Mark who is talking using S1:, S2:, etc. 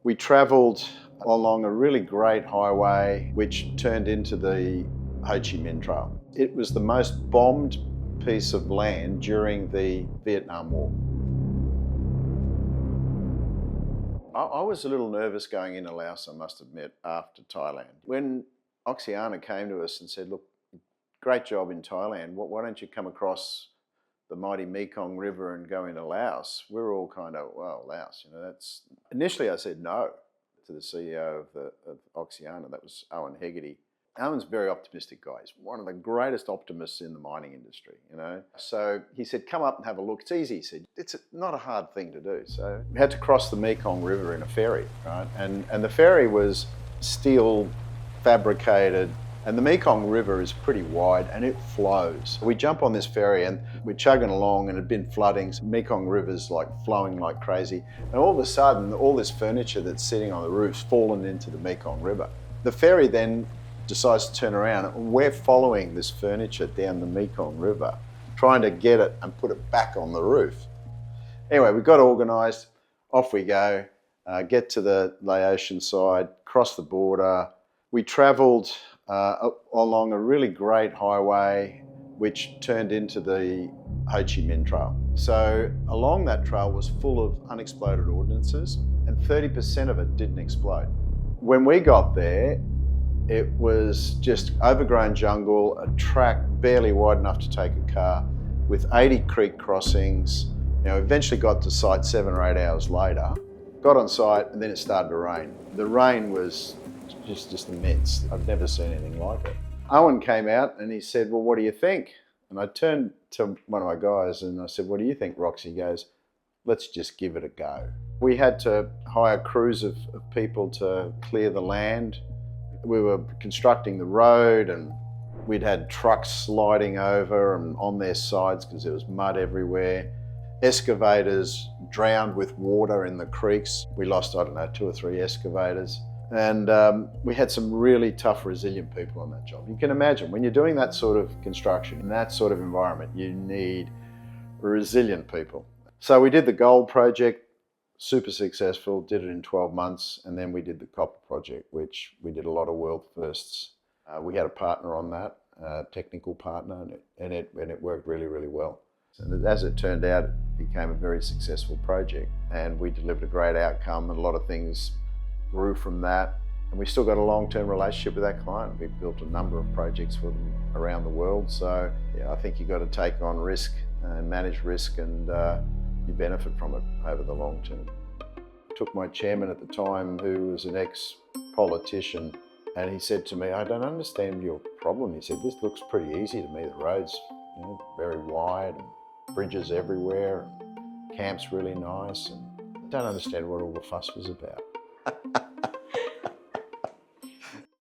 S1: We travelled along a really great highway which turned into the Ho Chi Minh Trail. It was the most bombed piece of land during the Vietnam War. I was a little nervous going into Laos, I must admit, after Thailand. When Oceana came to us and said, look, great job in Thailand, why don't you come across the mighty Mekong River and go into Laos? We're all kind of, well, Laos, that's... Initially I said no to the CEO of Oceana, that was Owen Hegarty. Owen's a very optimistic guy. He's one of the greatest optimists in the mining industry, So he said, come up and have a look. It's easy, he said. It's not a hard thing to do. So we had to cross the Mekong River in a ferry, right? And the ferry was steel fabricated, and the Mekong River is pretty wide and it flows. We jump on this ferry and we're chugging along, and it had been flooding. So Mekong River's like flowing like crazy. And all of a sudden, all this furniture that's sitting on the roof's fallen into the Mekong River. The ferry then decides to turn around, and we're following this furniture down the Mekong River, trying to get it and put it back on the roof. Anyway, we got organised, off we go, get to the Laotian side, cross the border. We travelled along a really great highway which turned into the Ho Chi Minh Trail. So along that trail was full of unexploded ordnances, and 30% of it didn't explode. When we got there, it was just overgrown jungle, a track barely wide enough to take a car, with 80 creek crossings. Eventually got to site 7 or 8 hours later, got on site, and then it started to rain. The rain was just immense. I've never seen anything like it. Owen came out and he said, well, what do you think? And I turned to one of my guys and I said, what do you think, Roxy? He goes, let's just give it a go. We had to hire crews of people to clear the land. We were constructing the road, and we'd had trucks sliding over and on their sides because there was mud everywhere. Excavators drowned with water in the creeks. We lost, 2 or 3 excavators. And we had some really tough, resilient people on that job. You can imagine, when you're doing that sort of construction, in that sort of environment, you need resilient people. So we did the gold project, super successful, did it in 12 months, and then we did the copper project, which we did a lot of world firsts. We had a partner on that, a technical partner, and it worked really, really well. And as it turned out, it became a very successful project, and we delivered a great outcome, and a lot of things grew from that. And we still got a long-term relationship with that client. We built a number of projects for them around the world. So yeah, I think you've got to take on risk and manage risk, and you benefit from it over the long term. I took my chairman at the time, who was an ex-politician, and he said to me, I don't understand your problem. He said, this looks pretty easy to me. The road's very wide, and bridges everywhere, and camp's really nice, and I don't understand what all the fuss was about.